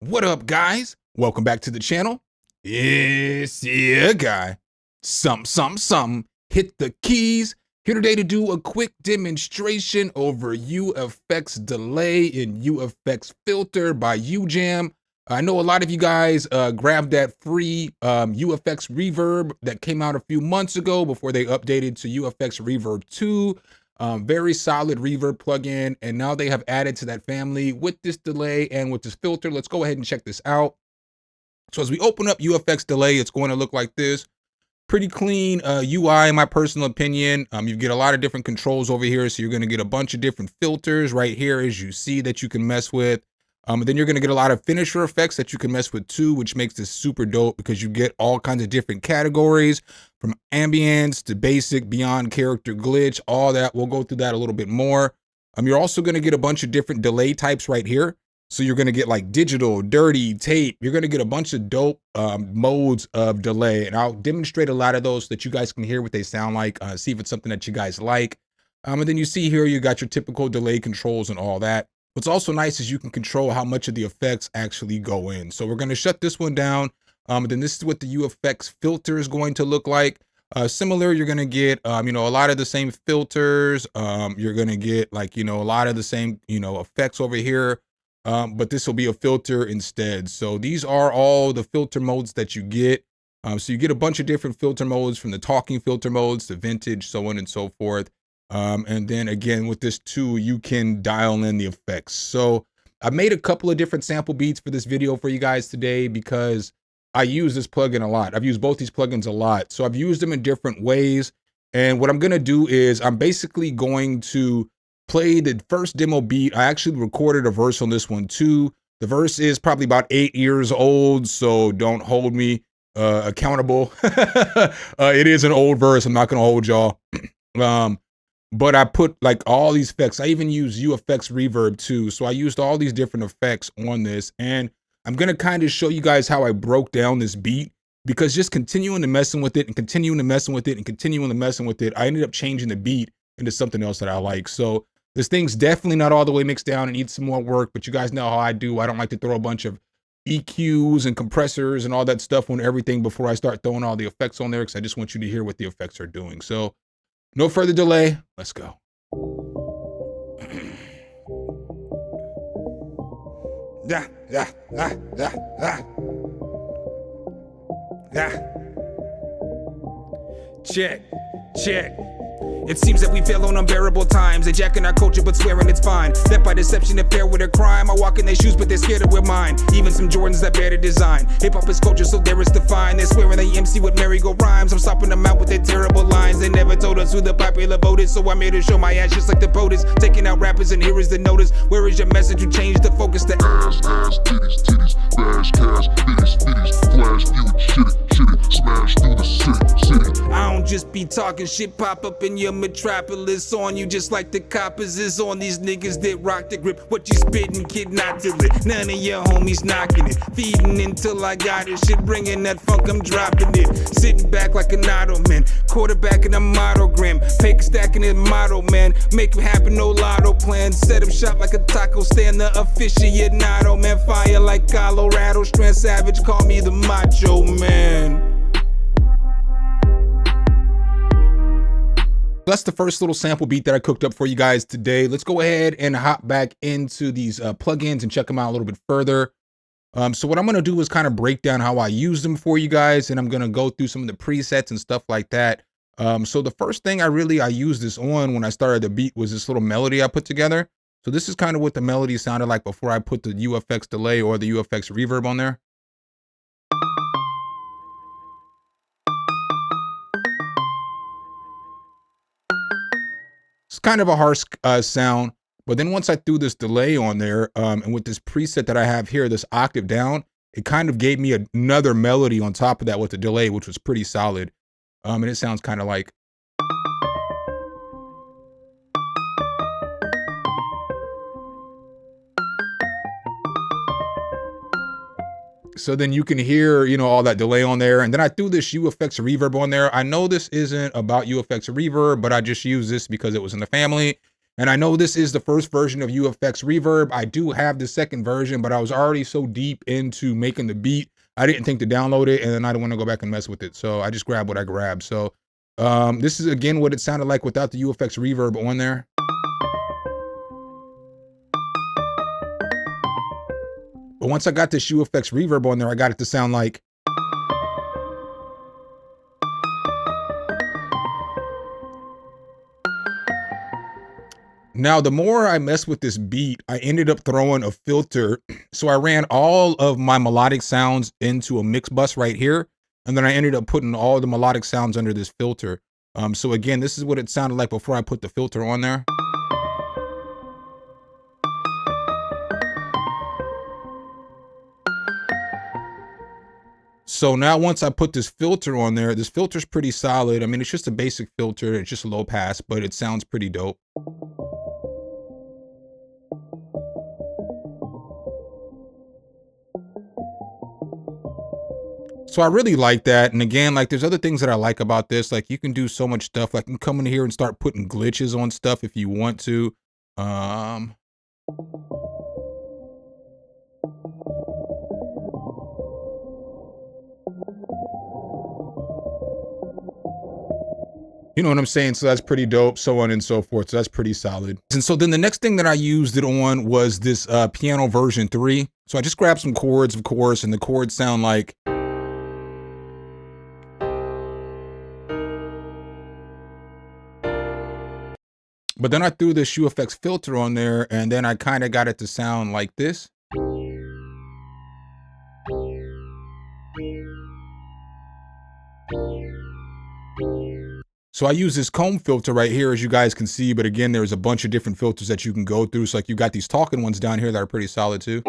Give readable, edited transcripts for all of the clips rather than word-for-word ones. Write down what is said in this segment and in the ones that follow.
What up, guys? Welcome back to the channel. It's your guy, Some. Hit the keys. Here today to do a quick demonstration over UFX delay in UFX filter by UJam. I know a lot of you guys grabbed that free UFX reverb that came out a few months ago before they updated to UFX Reverb 2. Very solid reverb plugin, and now they have added to that family with this delay and with this filter. Let's go ahead and check this out. So as we open up UFX delay, it's going to look like this. Pretty clean UI in my personal opinion. You get a lot of different controls over here, so you're going to get a bunch of different filters right here, as you see, that you can mess with. Then you're going to get a lot of finisher effects that you can mess with too, which makes this super dope because you get all kinds of different categories from ambience to basic, beyond character, glitch, all that. We'll go through that a little bit more. You're also going to get a bunch of different delay types right here. So you're going to get like digital, dirty, tape. You're going to get a bunch of dope modes of delay. And I'll demonstrate a lot of those so that you guys can hear what they sound like, see if it's something that you guys like. And then you see here, you got your typical delay controls and all that. What's also nice is you can control how much of the effects actually go in. So we're going to shut this one down. Then this is what the UFX filter is going to look like. Similar, you're going to get, a lot of the same filters. You're going to get like, a lot of the same, effects over here. But this will be a filter instead. So these are all the filter modes that you get. So you get a bunch of different filter modes, from the talking filter modes to vintage, so on and so forth. And then again, with this too, you can dial in the effects. So I made a couple of different sample beats for this video for you guys today because I use this plugin a lot. I've used both these plugins a lot. So I've used them in different ways. And what I'm going to do is I'm basically going to play the first demo beat. I actually recorded a verse on this one too. The verse is probably about 8 years old, so don't hold me accountable. It is an old verse. I'm not going to hold y'all. But I put like all these effects. I even use UFX reverb too. So I used all these different effects on this, and I'm going to kind of show you guys how I broke down this beat, because just continuing to messing with it and continuing to messing with it and continuing to messing with it, I ended up changing the beat into something else that I like. So this thing's definitely not all the way mixed down and needs some more work, but you guys know how I do. I don't like to throw a bunch of EQs and compressors and all that stuff on everything before I start throwing all the effects on there, because I just want you to hear what the effects are doing. So no further delay, let's go. Yeah. Check. It seems that we fail on unbearable times. They jacking our culture but swearing it's fine. That by deception and pair with a crime. I walk in their shoes but they're scared to wear mine. Even some Jordans that bear the design. Hip-hop is culture, so there is defined. They're swearing they MC with merry-go-rhymes. I'm stopping them out with their terrible lines. They never told us who the popular vote is, so I'm here to show my ass just like the POTUS. Taking out rappers, and here is the notice. Where is your message? You change the focus to ass, titties, bash, cash, bitties, flash, view, shitty, smash through the city. I don't just be talking shit, pop up in your metropolis on you just like the coppers is on these niggas that rock the grip. What you spittin', kid, not till it. None of your homies knocking it. Feeding until I got it. Shit bringing that funk, I'm dropping it. Sitting back like an ottoman. Quarterback in a monogram. Paper stacking it motto, man. Make it happen, no lotto plan. Set him shop like a taco stand. The aficionado, man. Fire like Colorado. Strand Savage, call me the macho man. That's the first little sample beat that I cooked up for you guys today. Let's go ahead and hop back into these plugins and check them out a little bit further. So what I'm going to do is kind of break down how I use them for you guys, and I'm going to go through some of the presets and stuff like that. So the first thing I used this on when I started the beat was this little melody I put together. So this is kind of what the melody sounded like before I put the UFX delay or the UFX reverb on there. It's kind of a harsh sound, but then once I threw this delay on there, and with this preset that I have here, this octave down, it kind of gave me another melody on top of that with the delay, which was pretty solid. And it sounds kind of like. So then you can hear, all that delay on there. And then I threw this UFX reverb on there. I know this isn't about UFX reverb, but I just use this because it was in the family. And I know this is the first version of UFX Reverb. I do have the second version, but I was already so deep into making the beat, I didn't think to download it, and then I don't want to go back and mess with it. So I just grabbed what I grabbed. So this is again what it sounded like without the UFX Reverb on there. But once I got this UFX Reverb on there, I got it to sound like. Now, the more I messed with this beat, I ended up throwing a filter. So I ran all of my melodic sounds into a mix bus right here. And then I ended up putting all the melodic sounds under this filter. So again, this is what it sounded like before I put the filter on there. So now once I put this filter on there, this filter's pretty solid. I mean, it's just a basic filter. It's just a low pass, but it sounds pretty dope. So I really like that. And again, like there's other things that I like about this. Like you can do so much stuff. Like you can come in here and start putting glitches on stuff if you want to. You know what I'm saying? So that's pretty dope, so on and so forth. So that's pretty solid. And so then the next thing that I used it on was this piano version 3. So I just grabbed some chords, of course, and the chords sound like. But then I threw this UFX filter on there, and then I kind of got it to sound like this. So I use this comb filter right here, as you guys can see, but again, there's a bunch of different filters that you can go through. So like you got these talking ones down here that are pretty solid too.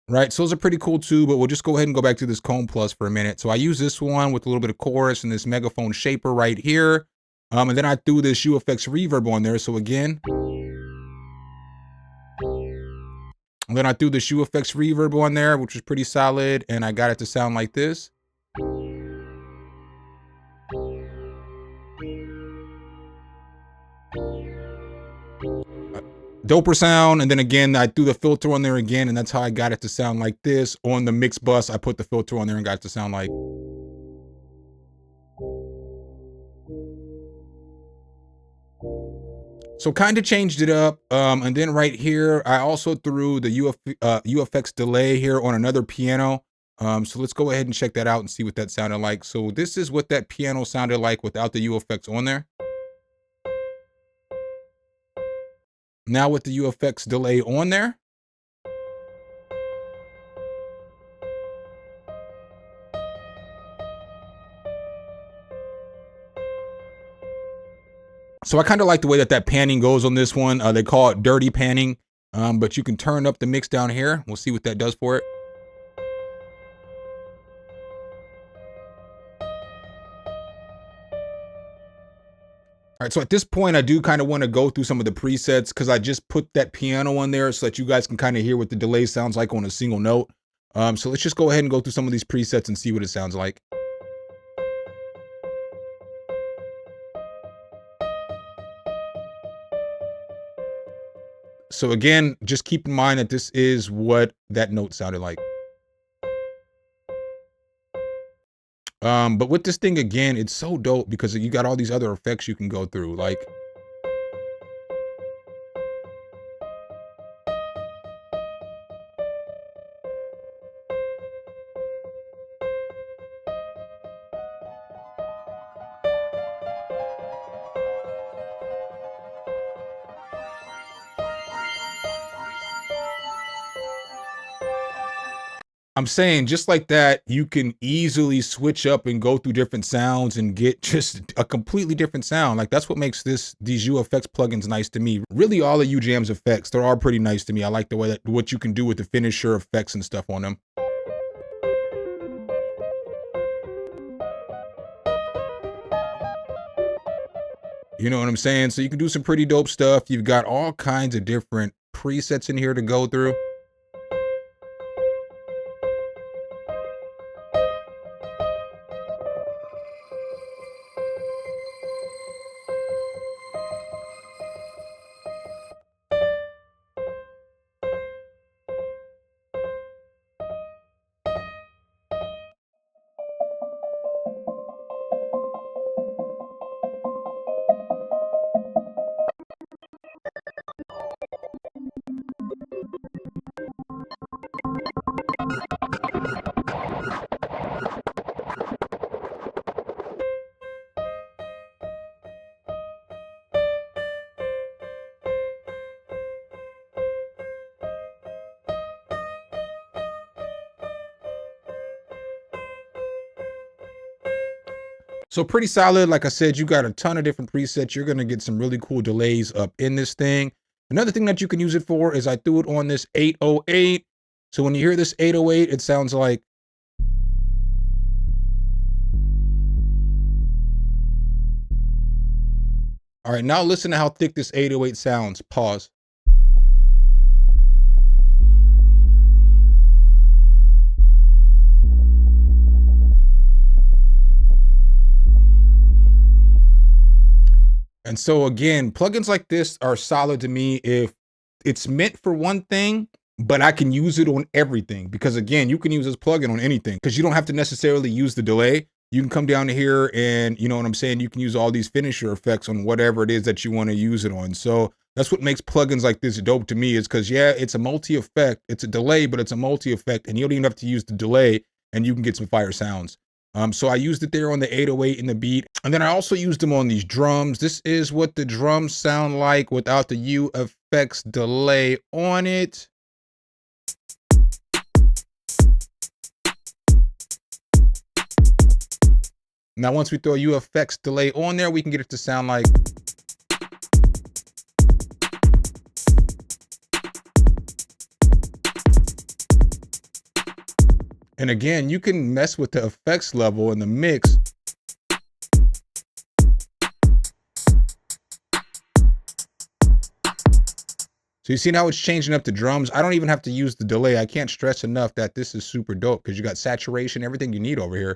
Right, so those are pretty cool too, but we'll just go ahead and go back to this comb plus for a minute. So I use this one with a little bit of chorus and this megaphone shaper right here. And then I threw this UFX reverb on there. So again. And then I threw this UFX reverb on there, which was pretty solid, and I got it to sound like this. Doper sound, and then again, I threw the filter on there again, and that's how I got it to sound like this. On the mix bus, I put the filter on there and got it to sound like. So kind of changed it up. And then right here, I also threw the UFX delay here on another piano. So let's go ahead and check that out and see what that sounded like. So this is what that piano sounded like without the UFX on there. Now with the UFX delay on there. So I kind of like the way that panning goes on this one. They call it dirty panning, but you can turn up the mix down here. We'll see what that does for it. All right, so at this point, I do kind of want to go through some of the presets because I just put that piano on there so that you guys can kind of hear what the delay sounds like on a single note. So let's just go ahead and go through some of these presets and see what it sounds like. So again, just keep in mind that this is what that note sounded like. But with this thing, again, it's so dope because you got all these other effects you can go through. Like, I'm saying just like that, you can easily switch up and go through different sounds and get just a completely different sound. Like that's what makes these UFX plugins nice to me. Really all of UJam's effects, they're all pretty nice to me. I like the way that what you can do with the finisher effects and stuff on them. You know what I'm saying? So you can do some pretty dope stuff. You've got all kinds of different presets in here to go through. So pretty solid. Like I said, you got a ton of different presets. You're going to get some really cool delays up in this thing. Another thing that you can use it for is I threw it on this 808. So when you hear this 808, it sounds like. All right, now listen to how thick this 808 sounds. Pause. And so again, plugins like this are solid to me if it's meant for one thing, but I can use it on everything. Because again, you can use this plugin on anything because you don't have to necessarily use the delay. You can come down to here and, you know what I'm saying, you can use all these finisher effects on whatever it is that you want to use it on. So that's what makes plugins like this dope to me, is because, yeah, it's a multi-effect. It's a delay, but it's a multi-effect, and you don't even have to use the delay, and you can get some fire sounds. So I used it there on the 808 in the beat. And then I also used them on these drums. This is what the drums sound like without the UFX delay on it. Now, once we throw a UFX delay on there, we can get it to sound like. And again, you can mess with the effects level in the mix. So you see how it's changing up the drums? I don't even have to use the delay. I can't stress enough that this is super dope because you got saturation, everything you need over here.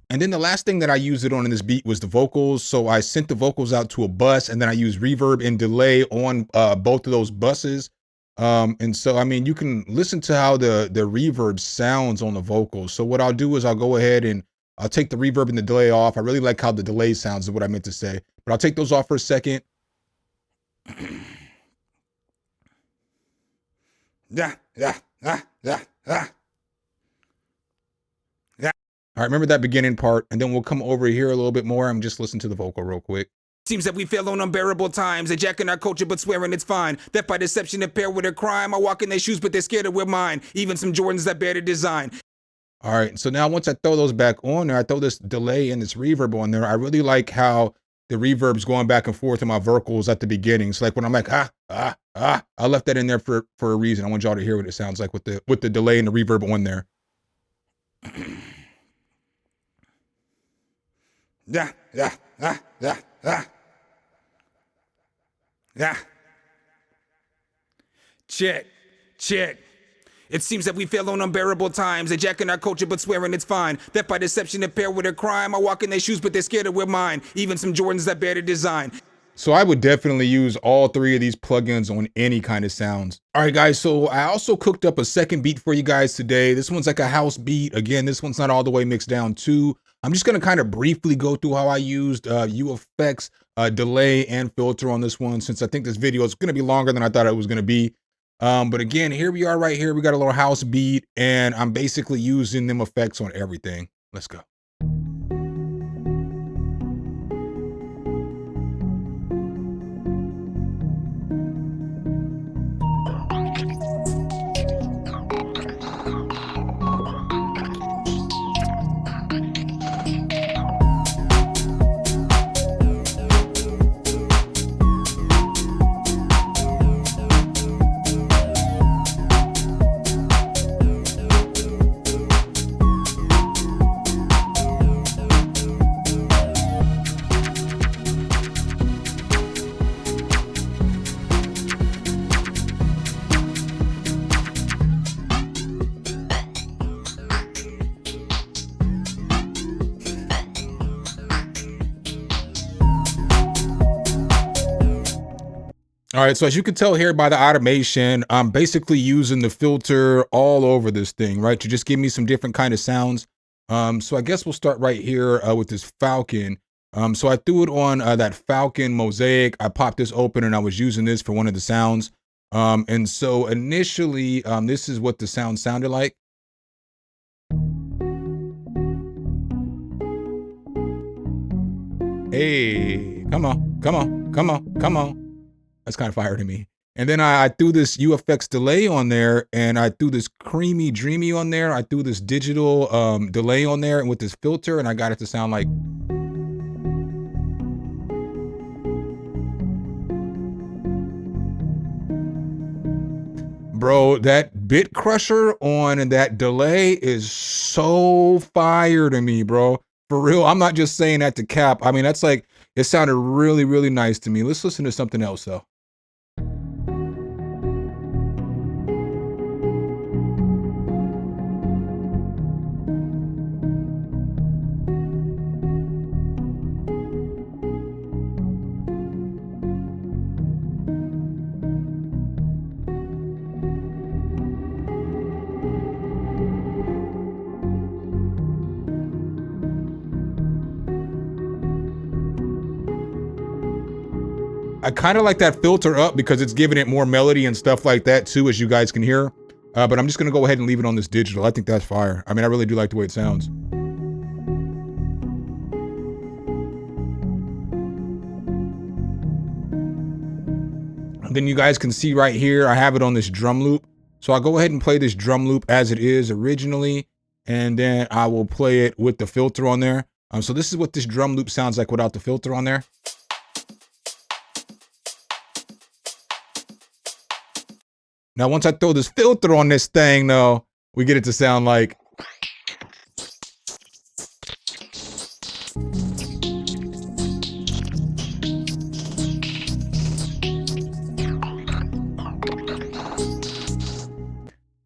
And then the last thing that I used it on in this beat was the vocals. So I sent the vocals out to a bus, and then I used reverb and delay on both of those buses. And so, I mean, you can listen to how the reverb sounds on the vocals. So what I'll do is I'll go ahead and I'll take the reverb and the delay off. I really like how the delay sounds is what I meant to say, but I'll take those off for a second. Yeah. All right, remember that beginning part, and then we'll come over here a little bit more and just listen to the vocal real quick. Seems that we fell on unbearable times, a jack in our culture but swearing it's fine. That by deception and pair with a crime. I walk in their shoes but they're scared to wear mine. Even some Jordans that bear the design. All right, so now once I throw those back on there, I throw this delay and this reverb on there. I really like how the reverb's going back and forth in my vocals at the beginning. So like when I'm like, I left that in there for a reason. I want y'all to hear what it sounds like with the delay and the reverb on there. Yeah. Check. It seems that we fell on unbearable times, a jack in our culture but swearing it's fine. That by deception and pair with a crime. I walk in their shoes but they're scared to wear mine. Even some Jordans that bear the design. So I would definitely use all three of these plugins on any kind of sounds. All right, guys, so I also cooked up a second beat for you guys today. This one's like a house beat. Again, this one's not all the way mixed down too. I'm just gonna kind of briefly go through how I used UFX delay and filter on this one, since I think this video is gonna be longer than I thought it was gonna be. But again, here we are right here. We got a little house beat, and I'm basically using them effects on everything. Let's go. All right, so as you can tell here by the automation, I'm basically using the filter all over this thing, right? To just give me some different kind of sounds. So I guess we'll start right here with this Falcon. So I threw it on that Falcon Mosaic. I popped this open and I was using this for one of the sounds. And so initially, this is what the sound sounded like. Hey, come on. That's kind of fire to me. And then I threw this UFX delay on there, and I threw this creamy dreamy on there. I threw this digital delay on there and with this filter, and I got it to sound like. Bro, that bit crusher on that delay is so fire to me, bro. For real, I'm not just saying that to cap. I mean, that's like, it sounded really, really nice to me. Let's listen to something else though. I kind of like that filter up because it's giving it more melody and stuff like that too, as you guys can hear. But I'm just gonna go ahead and leave it on this digital. I think that's fire. I mean, I really do like the way it sounds. And then you guys can see right here, I have it on this drum loop. So I'll go ahead and play this drum loop as it is originally, and then I will play it with the filter on there. So this is what this drum loop sounds like without the filter on there. Now, once I throw this filter on this thing, though, we get it to sound like.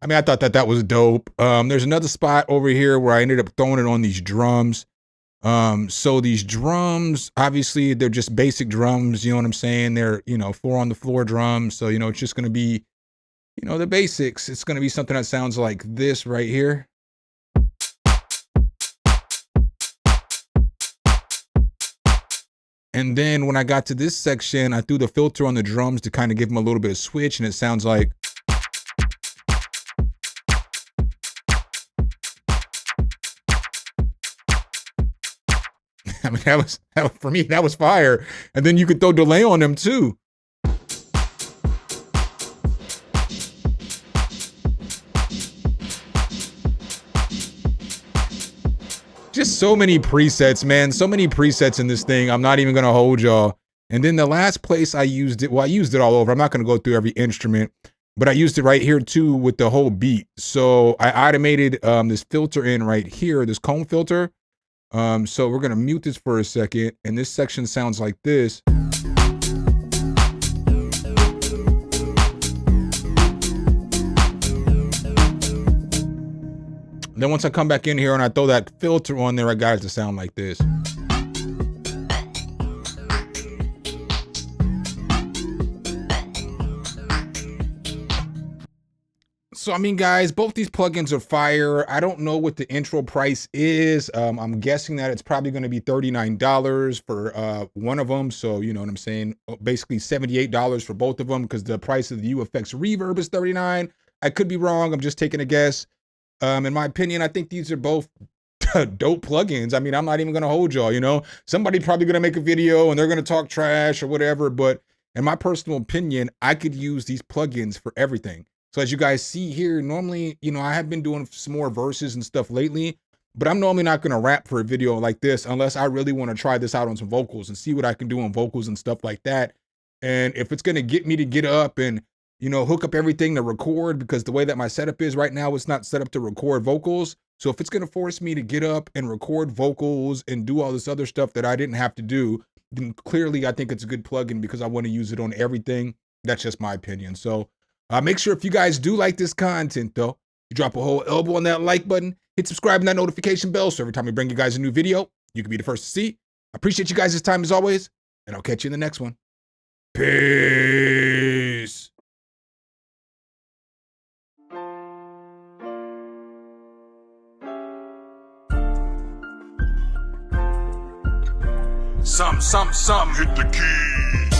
I mean, I thought that was dope. There's another spot over here where I ended up throwing it on these drums. So these drums, obviously, they're just basic drums. You know what I'm saying? They're, 4 on the floor drums. So, it's just going to be, the basics. It's going to be something that sounds like this right here. And then when I got to this section, I threw the filter on the drums to kind of give them a little bit of switch, and it sounds like. I mean, that was for me, that was fire. And then you could throw delay on them too. Just so many presets, man. So many presets in this thing. I'm not even going to hold y'all. And then the last place I used it, well, I used it all over. I'm not going to go through every instrument, but I used it right here too with the whole beat. So I automated this filter in right here, this comb filter. So we're going to mute this for a second. And this section sounds like this. Then once I come back in here and I throw that filter on there, I got it to sound like this. So, I mean, guys, both these plugins are fire. I don't know what the intro price is. I'm guessing that it's probably going to be $39 for one of them. So, you know what I'm saying? Basically $78 for both of them because the price of the UFX Reverb is $39. I could be wrong. I'm just taking a guess. In my opinion, I think these are both dope plugins. I mean, I'm not even going to hold y'all, Somebody probably going to make a video and they're going to talk trash or whatever. But in my personal opinion, I could use these plugins for everything. So as you guys see here, normally, I have been doing some more verses and stuff lately, but I'm normally not going to rap for a video like this unless I really want to try this out on some vocals and see what I can do on vocals and stuff like that. And if it's going to get me to get up and hook up everything to record, because the way that my setup is right now, it's not set up to record vocals. So if it's going to force me to get up and record vocals and do all this other stuff that I didn't have to do, then clearly I think it's a good plugin because I want to use it on everything. That's just my opinion. So make sure if you guys do like this content, though, you drop a whole elbow on that like button, hit subscribe and that notification bell. So every time we bring you guys a new video, you can be the first to see. I appreciate you guys' time as always, and I'll catch you in the next one. Peace. Some, hit the key.